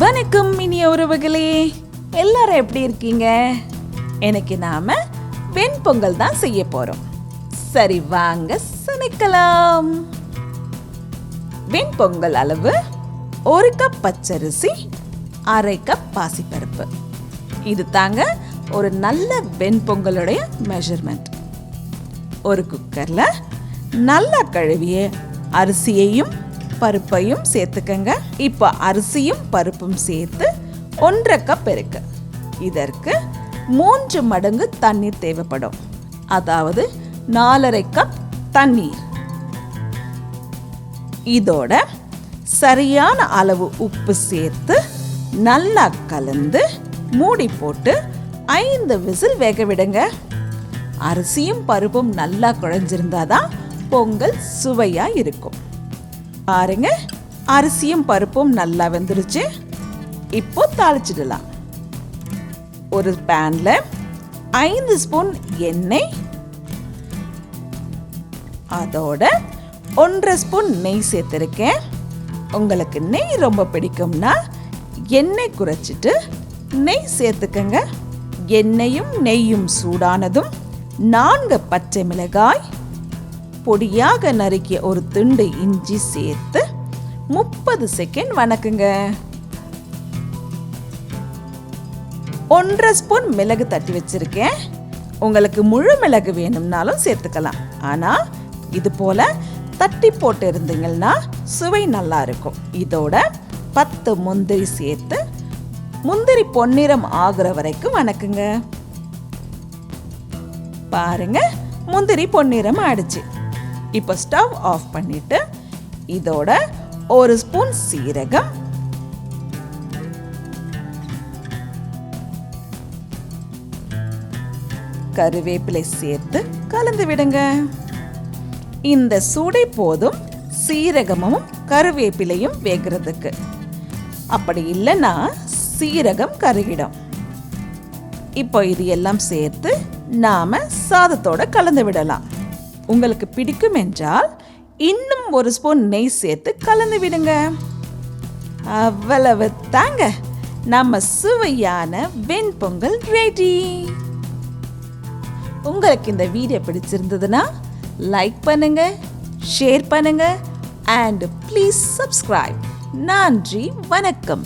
வணக்கம் இனிய உறவுகளே, எல்லாரும் எப்படி இருக்கீங்க? எனக்கு நாம வெண்பொங்கல் தான் செய்ய போறோம். சரி வாங்க சமைக்கலாம். வெண்பொங்கல் அளவு 1 கப் பச்சரிசி, 1/2 கப் பாசிப்பருப்பு. இது தாங்க ஒரு நல்ல வெண்பொங்கலுடைய மெஷர்மெண்ட். ஒரு குக்கர்ல நல்லா கழுவிய அரிசியையும் பருப்பையும் சேர்த்துக்கங்க. இப்போ அரிசியும் பருப்பும் சேர்த்து 1/2 கப் இருக்கு. இதற்கு 3 மடங்கு தண்ணீர் தேவைப்படும். அதாவது 4/2 கப் தண்ணீர். இதோட சரியான அளவு உப்பு சேர்த்து நல்லா கலந்து மூடி போட்டு 5 விசில் வேக விடுங்க. அரிசியும் பருப்பும் நல்லா குழஞ்சிருந்தாதான் பொங்கல் சுவையா இருக்கும். பாருங்க, அரிசியும் பருப்பும் நல்லா வெந்துருச்சு. இப்போ தாளிச்சிடலாம். ஒரு பேன்ல 5 ஸ்பூன் எண்ணெய், அதோட 1/2 ஸ்பூன் நெய் சேர்த்திருக்கேன். உங்களுக்கு நெய் ரொம்ப பிடிக்கும்னா எண்ணெய் குறைச்சிட்டு நெய் சேர்த்துக்கங்க. எண்ணெயும் நெய்யும் சூடானதும் 4 பச்சை மிளகாய், பொடியாக நறுக்கிய ஒரு துண்டு இஞ்சி சேர்த்து 30 செகண்ட் வணக்குங்க. 1/2 ஸ்பூன் மிளகு தட்டி வச்சிருக்கேன். உங்களுக்கு முழு மிளகு வேணும்னாலும் சேர்த்துக்கலாம். ஆனா இது போல தட்டி போட்டு இருந்தீங்கன்னா சுவை நல்லா இருக்கும். இதோட 10 முந்திரி சேர்த்து முந்திரி பொன்னிறம் ஆகுற வரைக்கும் வணக்குங்க. பாருங்க, முந்திரி பொன்னிறம் ஆயிடுச்சு. இப்போ ஸ்டவ் ஆஃப் பண்ணிட்டு இதோட 1 ஸ்பூன் சீரகம், கருவேப்பிலை சேர்த்து கலந்து விடுங்க. இந்த சூடை போதும் சீரகமும் கருவேப்பிலையும் வேகிறதுக்கு. அப்படி இல்லைன்னா சீரகம் கருகிடும். இப்போ இது எல்லாம் சேர்த்து நாம சாதத்தோட கலந்து விடலாம். உங்களுக்கு பிடிக்கும் என்றால் இன்னும் 1 ஸ்பூன் நெய் சேர்த்து கலந்து விடுங்க. அவ்வளவு தாங்க, நம்ம சுவையான வெண்பொங்கல் ரெடி. உங்களுக்கு இந்த வீடியோ பிடிச்சிருந்ததுன்னா லைக் பண்ணுங்க, ஷேர் பண்ணுங்க அண்ட் ப்ளீஸ் சப்ஸ்கிரைப். நன்றி, வணக்கம்.